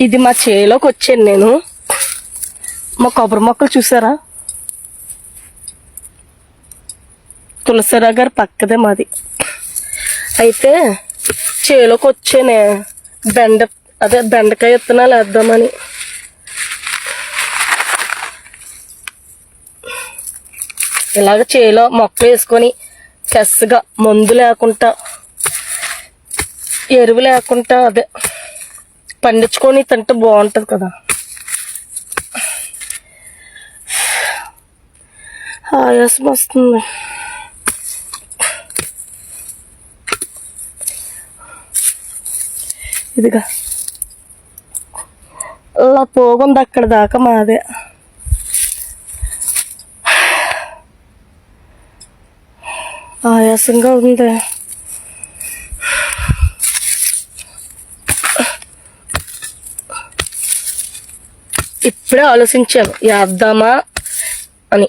ఇది మా చేలోకి వచ్చాను నేను. మా కొబ్బరి మొక్కలు చూసారా? తులసిరావు గారు పక్కదే మాది. అయితే చేలోకి వచ్చానే బెండకాయ విత్తనాలు వేద్దామని. ఇలాగ చేలో మొక్కలు వేసుకొని ఫ్రెష్గా మందు లేకుండా ఎరువు లేకుండా పండించుకొని తింటే బాగుంటుంది కదా. ఆయాసం వస్తుంది. ఇదిగా అలా పోగుంది అక్కడ దాకా మాదే. ఆయాసంగా ఉంది. ఇప్పుడే ఆలోచించాను వేద్దామా అని.